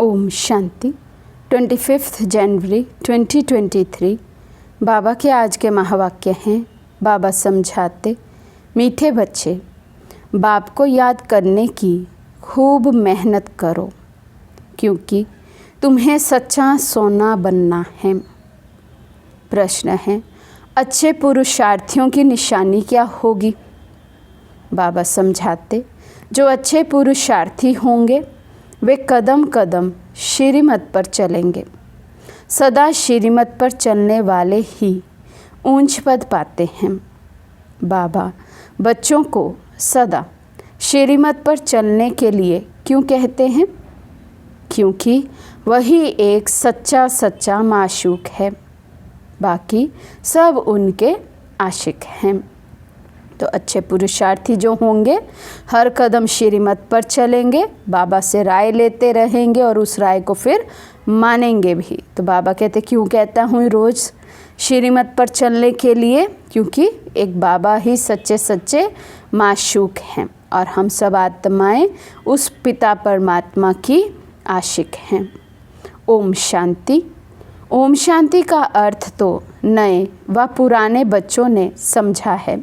ओम शांति। 25 जनवरी 2023 बाबा के आज के महावाक्य हैं। बाबा समझाते, मीठे बच्चे, बाप को याद करने की खूब मेहनत करो, क्योंकि तुम्हें सच्चा सोना बनना है। प्रश्न है, अच्छे पुरुषार्थियों की निशानी क्या होगी? बाबा समझाते, जो अच्छे पुरुषार्थी होंगे वे कदम कदम श्रीमत पर चलेंगे। सदा श्रीमत पर चलने वाले ही ऊंच पद पाते हैं। बाबा बच्चों को सदा श्रीमत पर चलने के लिए क्यों कहते हैं? क्योंकि वही एक सच्चा माशूक है, बाकी सब उनके आशिक हैं। तो अच्छे पुरुषार्थी जो होंगे हर कदम श्रीमत पर चलेंगे, बाबा से राय लेते रहेंगे और उस राय को फिर मानेंगे भी। तो बाबा कहते, क्यों कहता हूँ रोज़ श्रीमत पर चलने के लिए? क्योंकि एक बाबा ही सच्चे माशूक हैं और हम सब आत्माएं उस पिता परमात्मा की आशिक हैं। ओम शांति। ओम शांति का अर्थ तो नए व पुराने बच्चों ने समझा है।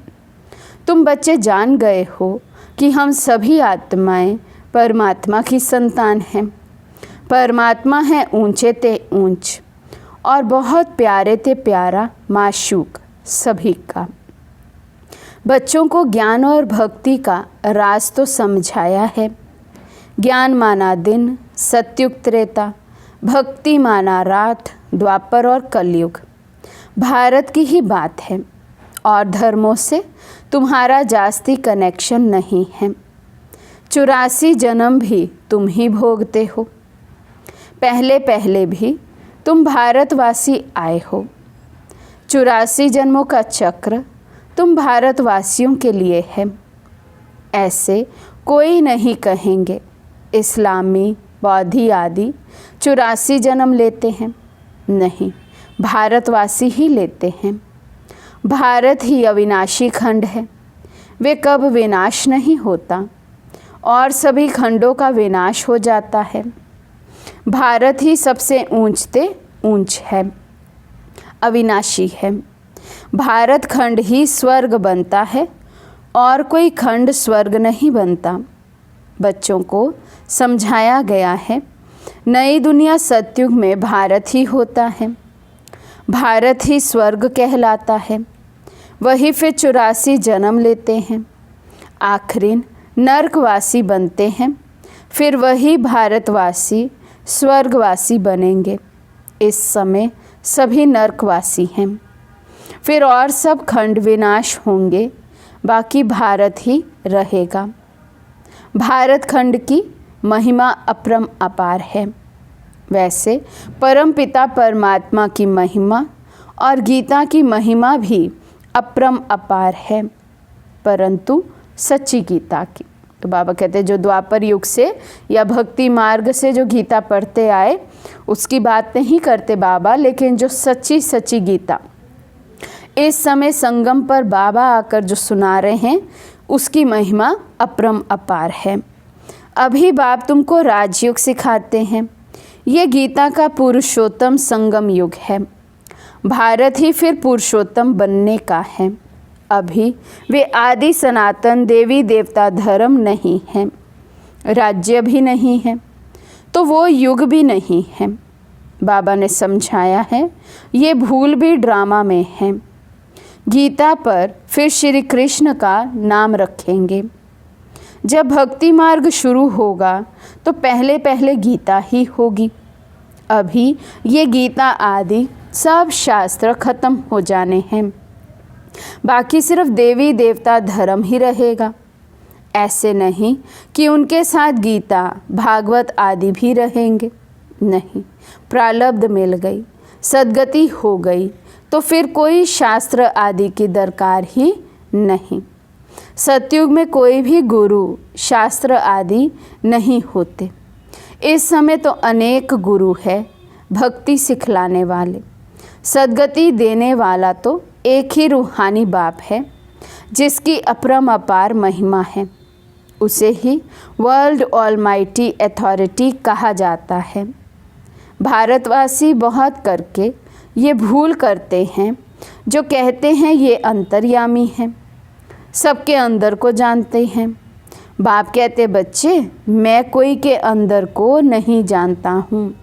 तुम बच्चे जान गए हो कि हम सभी आत्माएं परमात्मा की संतान हैं। परमात्मा है ऊंचे ते ऊंच और बहुत प्यारे ते प्यारा माशूक सभी का। बच्चों को ज्ञान और भक्ति का राज तो समझाया है। ज्ञान माना दिन, सत्युग त्रेता, भक्ति माना रात, द्वापर और कलयुग। भारत की ही बात है और धर्मों से तुम्हारा जास्ती कनेक्शन नहीं है। 84 जन्म भी तुम ही भोगते हो। पहले भी तुम भारतवासी आए हो। 84 जन्मों का चक्र तुम भारतवासियों के लिए है। ऐसे कोई नहीं कहेंगे इस्लामी, बौद्धी आदि 84 जन्म लेते हैं। नहीं, भारतवासी ही लेते हैं। भारत ही अविनाशी खंड है, वे कब विनाश नहीं होता और सभी खंडों का विनाश हो जाता है। भारत ही सबसे ऊंचते ऊंच है, अविनाशी है। भारत खंड ही स्वर्ग बनता है और कोई खंड स्वर्ग नहीं बनता। बच्चों को समझाया गया है, नई दुनिया सतयुग में भारत ही होता है। भारत ही स्वर्ग कहलाता है, वही फिर 84 जन्म लेते हैं, आखिरीन नरकवासी बनते हैं, फिर वही भारतवासी स्वर्गवासी बनेंगे। इस समय सभी नरकवासी हैं, फिर और सब खंड विनाश होंगे, बाकी भारत ही रहेगा। भारत खंड की महिमा अपरम अपार है। वैसे परमपिता परमात्मा की महिमा और गीता की महिमा भी अपरम अपार है, परंतु सच्ची गीता की। तो बाबा कहते हैं, जो द्वापर युग से या भक्ति मार्ग से जो गीता पढ़ते आए उसकी बात नहीं करते बाबा, लेकिन जो सच्ची गीता इस समय संगम पर बाबा आकर जो सुना रहे हैं उसकी महिमा अपरम अपार है। अभी बाप तुमको राजयोग सिखाते हैं। ये गीता का पुरुषोत्तम संगम युग है। भारत ही फिर पुरुषोत्तम बनने का है। अभी वे आदि सनातन देवी देवता धर्म नहीं है, राज्य भी नहीं है, तो वो युग भी नहीं है। बाबा ने समझाया है, ये भूल भी ड्रामा में है। गीता पर फिर श्री कृष्ण का नाम रखेंगे। जब भक्ति मार्ग शुरू होगा तो पहले गीता ही होगी। अभी ये गीता आदि सब शास्त्र खत्म हो जाने हैं, बाकी सिर्फ देवी देवता धर्म ही रहेगा। ऐसे नहीं कि उनके साथ गीता भागवत आदि भी रहेंगे। नहीं, प्रारब्ध मिल गई, सद्गति हो गई तो फिर कोई शास्त्र आदि की दरकार ही नहीं। सतयुग में कोई भी गुरु शास्त्र आदि नहीं होते। इस समय तो अनेक गुरु है भक्ति सिखलाने वाले। सद्गति देने वाला तो एक ही रूहानी बाप है, जिसकी अपरम अपार महिमा है। उसे ही वर्ल्ड ऑलमाइटी अथॉरिटी कहा जाता है। भारतवासी बहुत करके ये भूल करते हैं जो कहते हैं ये अंतर्यामी हैं, सबके अंदर को जानते हैं। बाप कहते बच्चे मैं कोई के अंदर को नहीं जानता हूँ,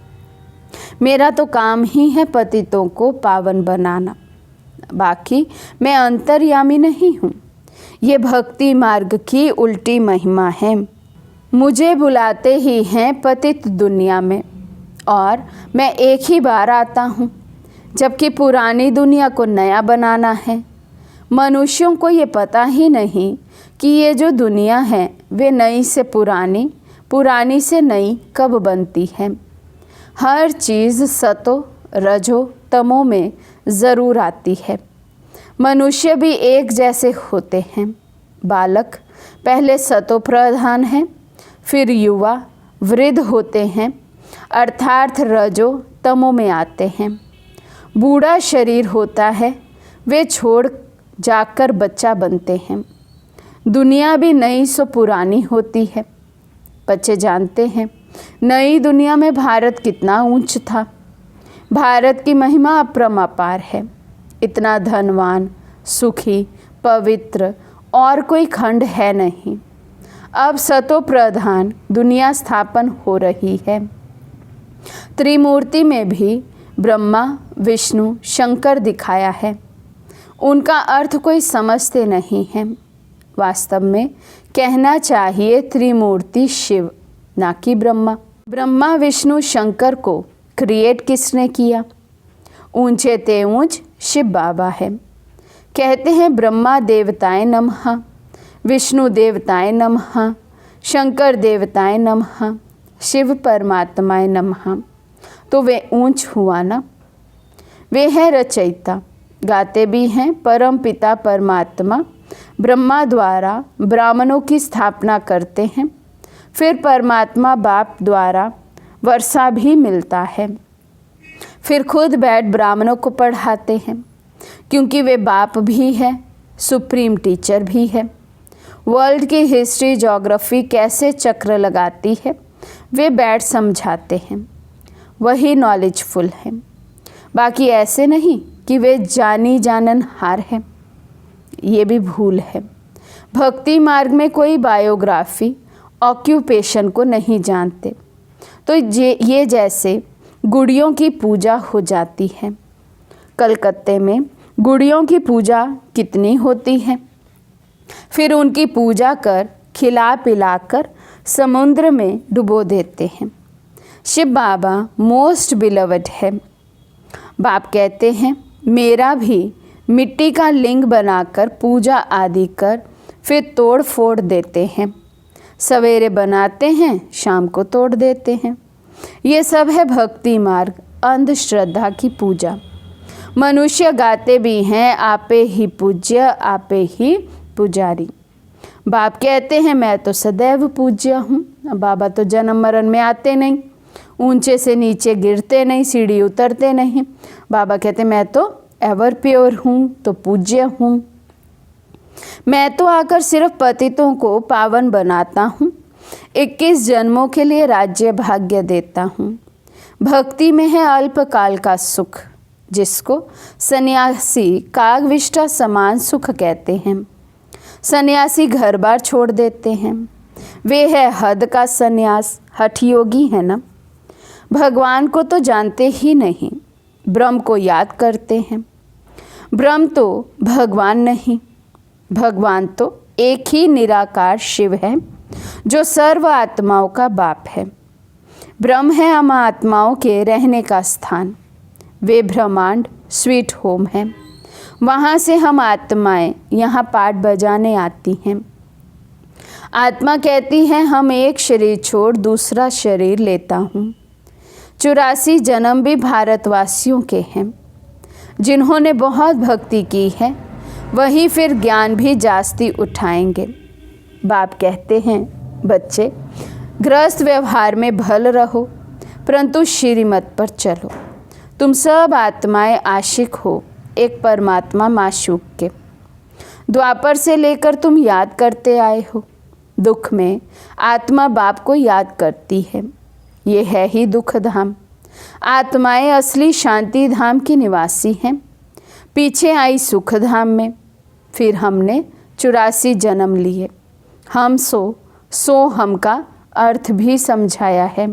मेरा तो काम ही है पतितों को पावन बनाना, बाकी मैं अंतर्यामी नहीं हूँ। ये भक्ति मार्ग की उल्टी महिमा है। मुझे बुलाते ही हैं पतित दुनिया में और मैं एक ही बार आता हूँ, जबकि पुरानी दुनिया को नया बनाना है। मनुष्यों को ये पता ही नहीं कि ये जो दुनिया है वे नई से पुरानी, पुरानी से नई कब बनती है। हर चीज़ सतो रजो तमो में ज़रूर आती है। मनुष्य भी एक जैसे होते हैं। बालक पहले सतो प्रधान हैं, फिर युवा वृद्ध होते हैं, अर्थात रजो तमो में आते हैं। बूढ़ा शरीर होता है, वे छोड़ जाकर बच्चा बनते हैं। दुनिया भी नई सो पुरानी होती है। बच्चे जानते हैं नई दुनिया में भारत कितना ऊंच था। भारत की महिमा अपरंपार है। इतना धनवान, सुखी, पवित्र और कोई खंड है नहीं। अब सतो प्रधान दुनिया स्थापन हो रही है। त्रिमूर्ति में भी ब्रह्मा, विष्णु, शंकर दिखाया है। उनका अर्थ कोई समझते नहीं है। वास्तव में कहना चाहिए त्रिमूर्ति शिव, ना कि ब्रह्मा। ब्रह्मा, विष्णु, शंकर को क्रिएट किसने किया? ऊंचे ते ऊंच शिव बाबा है। कहते हैं ब्रह्मा देवताए नमः, विष्णु देवताए नमः, शंकर देवताए नमः, शिव परमात्माए नमः। तो वे ऊंच हुआ ना। वे है रचयिता, गाते भी हैं परम पिता परमात्मा ब्रह्मा द्वारा ब्राह्मणों की स्थापना करते हैं। फिर परमात्मा बाप द्वारा वर्षा भी मिलता है। फिर खुद बैठ ब्राह्मणों को पढ़ाते हैं, क्योंकि वे बाप भी है, सुप्रीम टीचर भी है। वर्ल्ड की हिस्ट्री, ज्योग्राफी कैसे चक्र लगाती है वे बैठ समझाते हैं। वही नॉलेजफुल है। बाकी ऐसे नहीं कि वे जानी जानन हार है, ये भी भूल है। भक्ति मार्ग में कोई बायोग्राफी, ऑक्यूपेशन को नहीं जानते, तो ये जैसे गुड़ियों की पूजा हो जाती है। कलकत्ते में गुड़ियों की पूजा कितनी होती है। फिर उनकी पूजा कर खिला पिलाकर समुद्र में डुबो देते हैं। शिव बाबा मोस्ट बिलवड है। बाप कहते हैं मेरा भी मिट्टी का लिंग बनाकर पूजा आदि कर फिर तोड़ फोड़ देते हैं। सवेरे बनाते हैं, शाम को तोड़ देते हैं। ये सब है भक्ति मार्ग, अंधश्रद्धा की पूजा। मनुष्य गाते भी हैं आपे ही पूज्य, आपे ही पुजारी। बाप कहते हैं मैं तो सदैव पूज्य हूँ। बाबा तो जन्म मरण में आते नहीं, ऊंचे से नीचे गिरते नहीं, सीढ़ी उतरते नहीं। बाबा कहते मैं तो एवर प्योर हूँ, तो पूज्य हूँ। मैं तो आकर सिर्फ पतितों को पावन बनाता हूँ, 21 जन्मों के लिए राज्य भाग्य देता हूँ। भक्ति में है अल्पकाल का सुख, जिसको सन्यासी कागविष्टा समान सुख कहते हैं। सन्यासी घर बार छोड़ देते हैं, वे है हद का सन्यास, हठयोगी है ना। भगवान को तो जानते ही नहीं, ब्रह्म को याद करते हैं। ब्रह्म तो भगवान नहीं, भगवान तो एक ही निराकार शिव है, जो सर्व आत्माओं का बाप है। ब्रह्म है हम आत्माओं के रहने का स्थान। वे ब्रह्मांड स्वीट होम है, वहाँ से हम आत्माएं यहाँ पाठ बजाने आती हैं। आत्मा कहती है हम एक शरीर छोड़ दूसरा शरीर लेता हूँ। 84 जन्म भी भारतवासियों के हैं। जिन्होंने बहुत भक्ति की है वही फिर ज्ञान भी जास्ती उठाएंगे। बाप कहते हैं बच्चे गृहस्थ व्यवहार में भल रहो, परंतु श्रीमत पर चलो। तुम सब आत्माएं आशिक हो एक परमात्मा माशूक के। द्वापर से लेकर तुम याद करते आए हो, दुख में आत्मा बाप को याद करती है। ये है ही दुख धाम। आत्माएं असली शांति धाम की निवासी हैं। पीछे आई सुख धाम में। फिर हमने 84 जन्म लिए। हम सो हम का अर्थ भी समझाया है।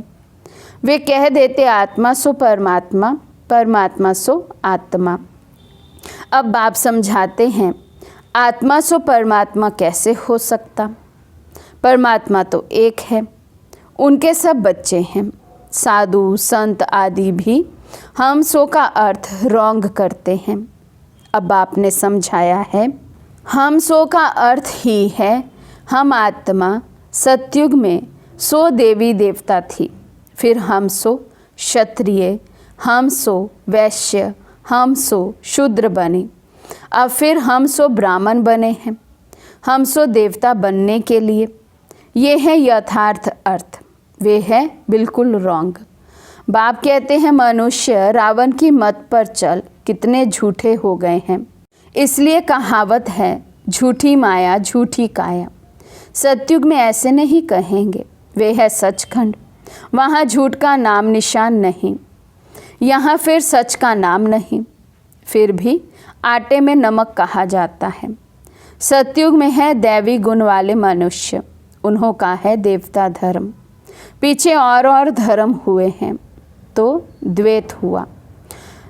वे कह देते आत्मा सो परमात्मा, परमात्मा सो आत्मा। अब बाप समझाते हैं आत्मा सो परमात्मा कैसे हो सकता। परमात्मा तो एक है, उनके सब बच्चे हैं। साधु संत आदि भी हम सो का अर्थ रॉन्ग करते हैं। अब बाप ने समझाया है हम सो का अर्थ ही है हम आत्मा। सतयुग में सो देवी देवता थी, फिर हम सो क्षत्रिय, हम सो वैश्य, हम सो शूद्र बने। अब फिर हम सो ब्राह्मण बने हैं, हम सो देवता बनने के लिए। ये है यथार्थ अर्थ, वे है बिल्कुल रॉन्ग। बाप कहते हैं मनुष्य रावण की मत पर चल कितने झूठे हो गए हैं। इसलिए कहावत है झूठी माया झूठी काया। सतयुग में ऐसे नहीं कहेंगे, वे है सचखंड। वहाँ झूठ का नाम निशान नहीं, यहाँ फिर सच का नाम नहीं। फिर भी आटे में नमक कहा जाता है। सतयुग में है दैवी गुण वाले मनुष्य, उन्हों का है देवता धर्म। पीछे और धर्म हुए हैं तो द्वैत हुआ।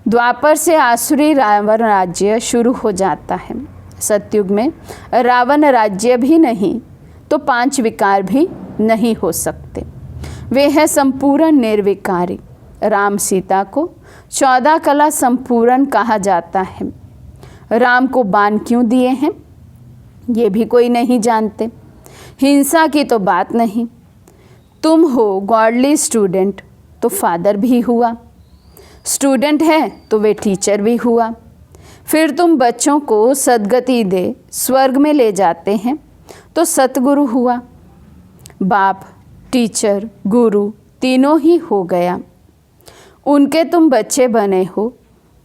द्वापर से आसुरी रावण राज्य शुरू हो जाता है। सतयुग में रावण राज्य भी नहीं तो 5 विकार भी नहीं हो सकते। वे है संपूर्ण निर्विकारी। राम सीता को 14 कला संपूर्ण कहा जाता है। राम को बाण क्यों दिए हैं ये भी कोई नहीं जानते। हिंसा की तो बात नहीं। तुम हो गॉडली स्टूडेंट तो फादर भी हुआ, स्टूडेंट है तो वे टीचर भी हुआ। फिर तुम बच्चों को सद्गति दे स्वर्ग में ले जाते हैं तो सतगुरु हुआ। बाप टीचर गुरु तीनों ही हो गया। उनके तुम बच्चे बने हो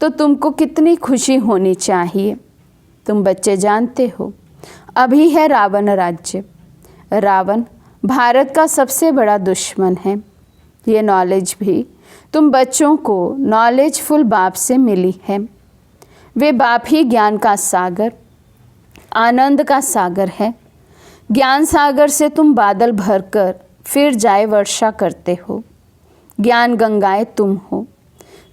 तो तुमको कितनी खुशी होनी चाहिए। तुम बच्चे जानते हो अभी है रावण राज्य। रावण भारत का सबसे बड़ा दुश्मन है। ये नॉलेज भी तुम बच्चों को नॉलेजफुल बाप से मिली है। वे बाप ही ज्ञान का सागर, आनंद का सागर है। ज्ञान सागर से तुम बादल भरकर फिर जाए वर्षा करते हो। ज्ञान गंगाएं तुम हो,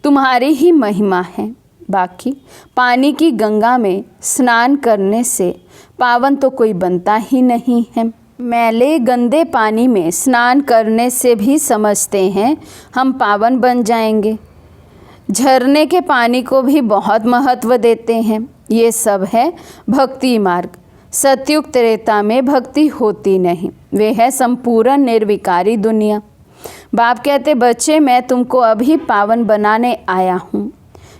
तुम्हारी ही महिमा है। बाकी पानी की गंगा में स्नान करने से पावन तो कोई बनता ही नहीं है। मैले गंदे पानी में स्नान करने से भी समझते हैं हम पावन बन जाएंगे। झरने के पानी को भी बहुत महत्व देते हैं। ये सब है भक्ति मार्ग। सतयुग त्रेता में भक्ति होती नहीं, वे है संपूर्ण निर्विकारी दुनिया। बाप कहते बच्चे मैं तुमको अभी पावन बनाने आया हूँ।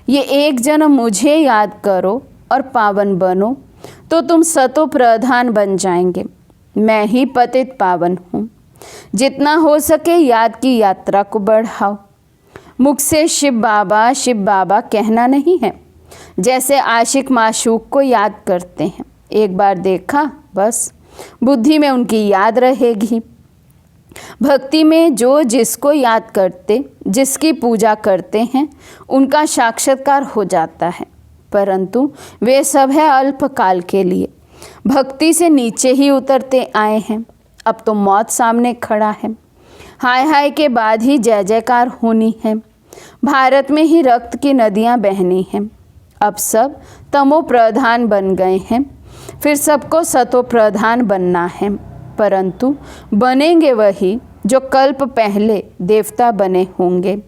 ये एक जन्म मुझे याद करो और पावन बनो तो तुम सतो प्रधान बन जाएंगे। मैं ही पतित पावन हूँ। जितना हो सके याद की यात्रा को बढ़ाओ। मुख से शिव बाबा कहना नहीं है, जैसे आशिक माशूक को याद करते हैं। एक बार देखा बस बुद्धि में उनकी याद रहेगी। भक्ति में जो जिसको याद करते, जिसकी पूजा करते हैं उनका साक्षात्कार हो जाता है, परंतु वे सब है अल्पकाल के लिए। भक्ति से नीचे ही उतरते आए हैं। अब तो मौत सामने खड़ा है। हाय हाय के बाद ही जय जयकार होनी है। भारत में ही रक्त की नदियां बहनी हैं। अब सब तमो प्रधान बन गए हैं, फिर सबको सतो प्रधान बनना है, परंतु बनेंगे वही जो कल्प पहले देवता बने होंगे।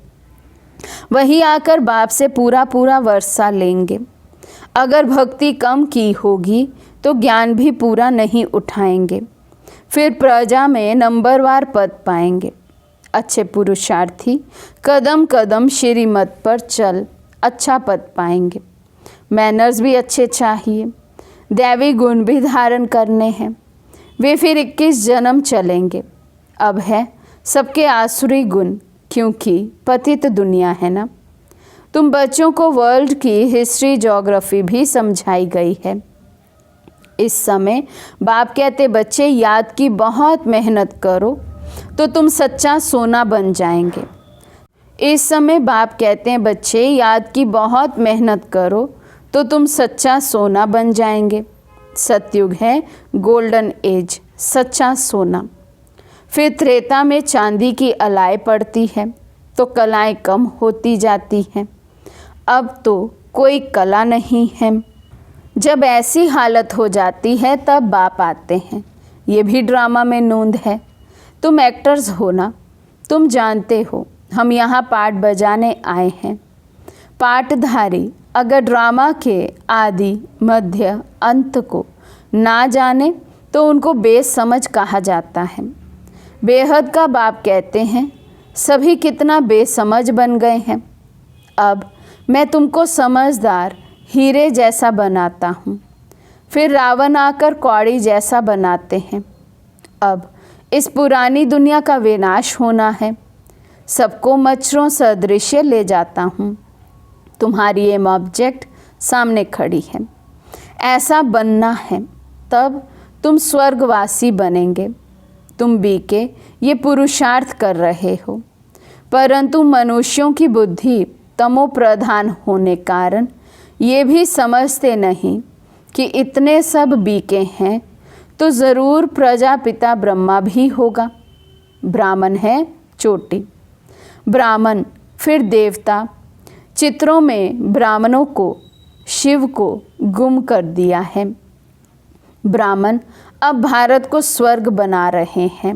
वही आकर बाप से पूरा वर्षा लेंगे। अगर भक्ति कम की होगी तो ज्ञान भी पूरा नहीं उठाएंगे, फिर प्रजा में नंबरवार पद पाएंगे। अच्छे पुरुषार्थी कदम कदम श्रीमत पर चल अच्छा पद पाएंगे। मैनर्स भी अच्छे चाहिए, दैवी गुण भी धारण करने हैं। वे फिर 21 जन्म चलेंगे। अब है सबके आसुरी गुण, क्योंकि पतित दुनिया है ना। तुम बच्चों को वर्ल्ड की हिस्ट्री ज्योग्राफी भी समझाई गई है। इस समय बाप कहते बच्चे याद की बहुत मेहनत करो तो तुम सच्चा सोना बन जाएंगे। इस समय बाप कहते हैं बच्चे याद की बहुत मेहनत करो तो तुम सच्चा सोना बन जाएंगे। सतयुग है गोल्डन एज, सच्चा सोना। फिर त्रेता में चांदी की अलाई पड़ती है तो कलाएं कम होती जाती हैं। अब तो कोई कला नहीं है। जब ऐसी हालत हो जाती है तब बाप आते हैं। ये भी ड्रामा में नोंद है। तुम एक्टर्स हो ना, तुम जानते हो हम यहाँ पाठ बजाने आए हैं। पाठधारी अगर ड्रामा के आदि मध्य अंत को ना जाने तो उनको बेसमझ कहा जाता है। बेहद का बाप कहते हैं सभी कितना बेसमझ बन गए हैं। अब मैं तुमको समझदार हीरे जैसा बनाता हूँ। फिर रावण आकर कौड़ी जैसा बनाते हैं। अब इस पुरानी दुनिया का विनाश होना है। सबको मच्छरों सदृश ले जाता हूँ। तुम्हारी एम ऑब्जेक्ट सामने खड़ी है। ऐसा बनना है, तब तुम स्वर्गवासी बनेंगे। तुम बीके ये पुरुषार्थ कर रहे हो, परंतु मनुष्यों की बुद्धि तमो प्रधान होने कारण ये भी समझते नहीं कि इतने सब बीके हैं तो ज़रूर प्रजापिता ब्रह्मा भी होगा। ब्राह्मण है चोटी, ब्राह्मण फिर देवता। चित्रों में ब्राह्मणों को शिव को गुम कर दिया है। ब्राह्मण अब भारत को स्वर्ग बना रहे हैं।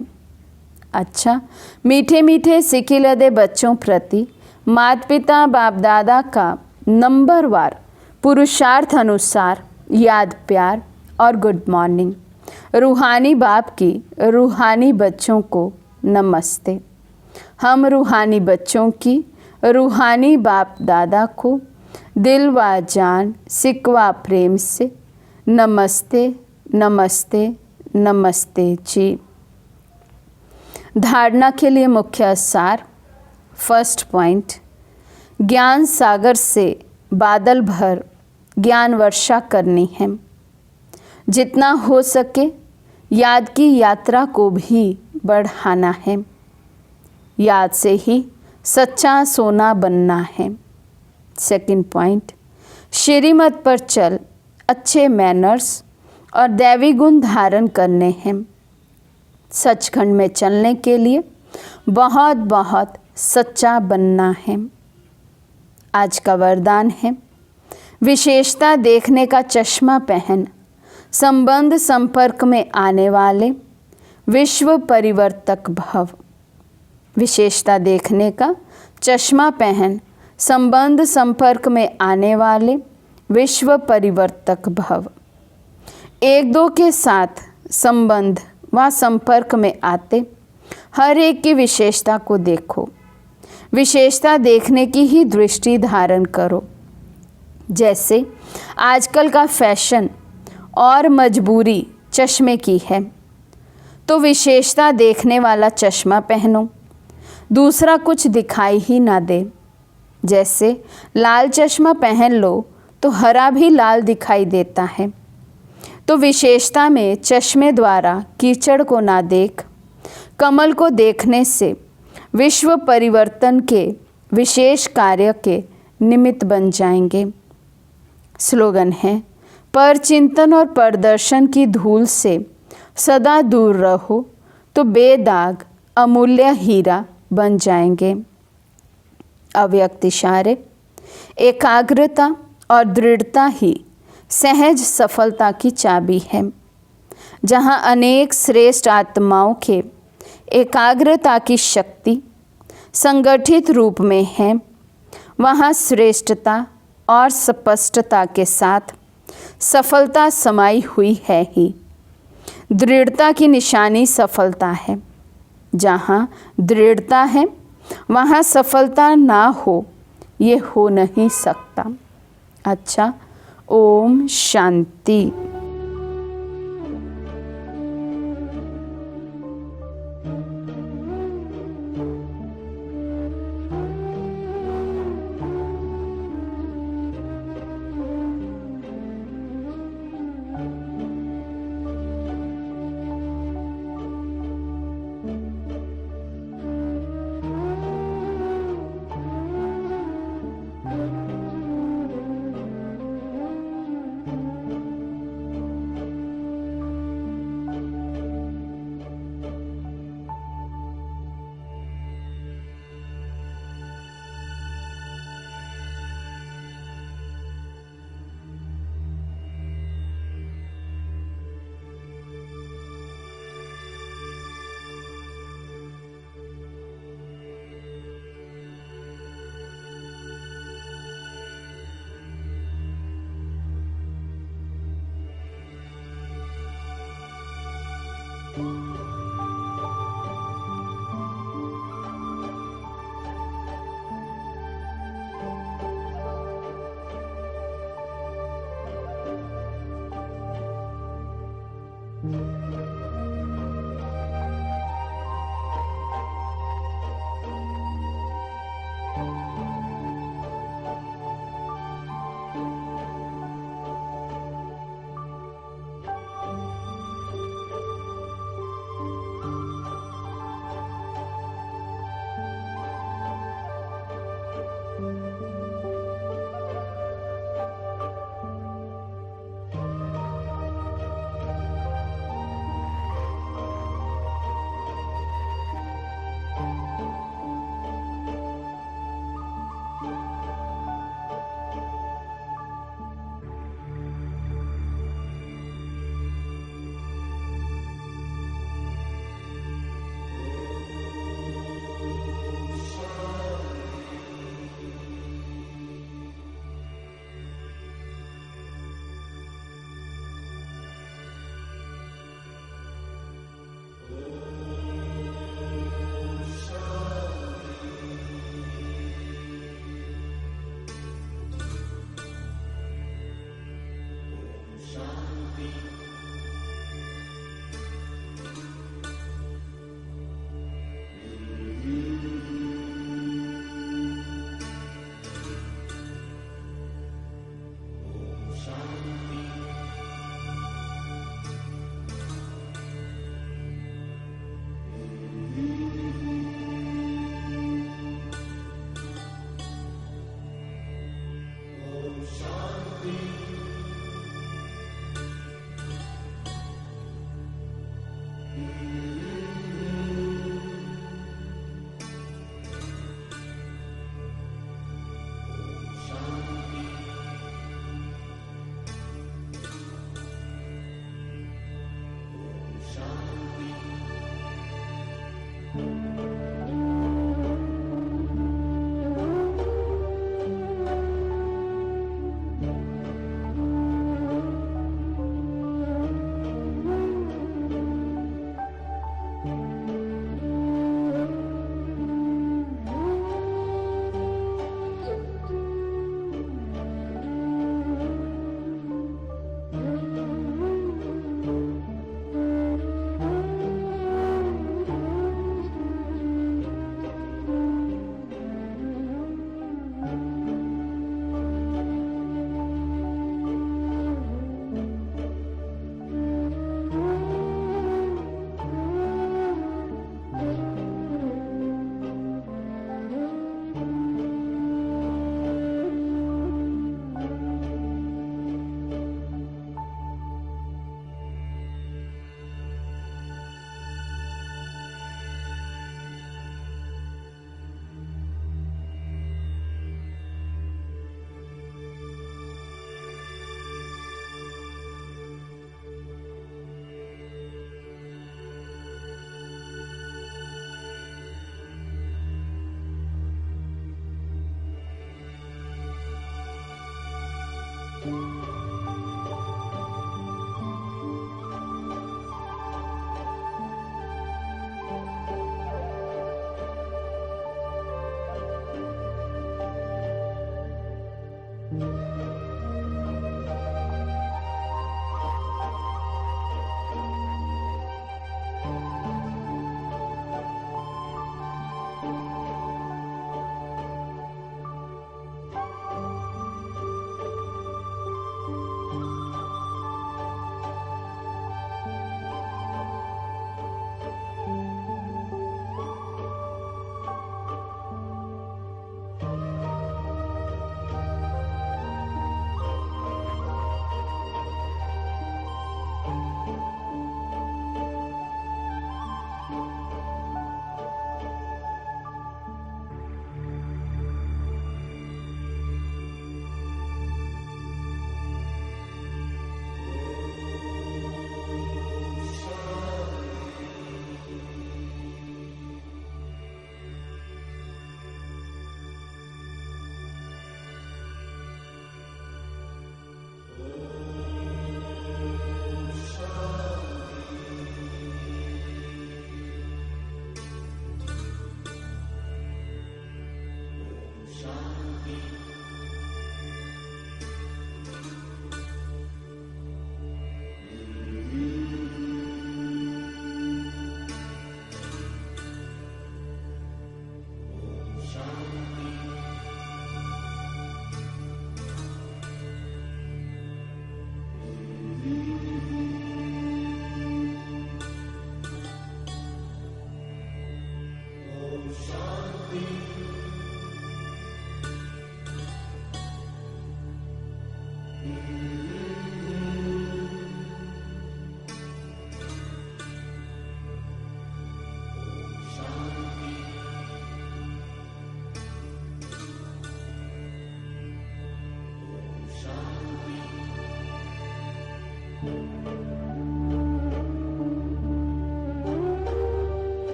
अच्छा, मीठे मीठे सिकिलदे बच्चों प्रति माता पिता बाप दादा का नंबरवार पुरुषार्थ अनुसार याद प्यार और गुड मॉर्निंग। रूहानी बाप की रूहानी बच्चों को नमस्ते। हम रूहानी बच्चों की रूहानी बाप दादा को दिल व जान सिकवा प्रेम से नमस्ते नमस्ते नमस्ते जी। धारणा के लिए मुख्य सार। फर्स्ट पॉइंट, ज्ञान सागर से बादल भर ज्ञान वर्षा करनी है। जितना हो सके याद की यात्रा को भी बढ़ाना है। याद से ही सच्चा सोना बनना है। सेकंड पॉइंट, श्रीमत पर चल अच्छे मैनर्स और दैवी गुण धारण करने हैं। सचखंड में चलने के लिए बहुत बहुत सच्चा बनना है। आज का वरदान है विशेषता देखने का चश्मा पहन संबंध संपर्क में आने वाले विश्व परिवर्तक भव। विशेषता देखने का चश्मा पहन संबंध संपर्क में आने वाले विश्व परिवर्तक भव। एक दो के साथ संबंध व संपर्क में आते हर एक की विशेषता को देखो। विशेषता देखने की ही दृष्टि धारण करो। जैसे आजकल का फैशन और मजबूरी चश्मे की है, तो विशेषता देखने वाला चश्मा पहनो, दूसरा कुछ दिखाई ही ना दे। जैसे लाल चश्मा पहन लो तो हरा भी लाल दिखाई देता है। तो विशेषता में चश्मे द्वारा कीचड़ को ना देख, कमल को देखने से विश्व परिवर्तन के विशेष कार्य के निमित्त बन जाएंगे। स्लोगन है, पर चिंतन और प्रदर्शन की धूल से सदा दूर रहो तो बेदाग अमूल्य हीरा बन जाएंगे। अव्यक्त इशारे, एकाग्रता और दृढ़ता ही सहज सफलता की चाबी है। जहाँ अनेक श्रेष्ठ आत्माओं के एकाग्रता की शक्ति संगठित रूप में है, वहाँ श्रेष्ठता और स्पष्टता के साथ सफलता समाई हुई है ही। दृढ़ता की निशानी सफलता है। जहाँ दृढ़ता है वहाँ सफलता ना हो, ये हो नहीं सकता। अच्छा, ओम शांति। Thank you.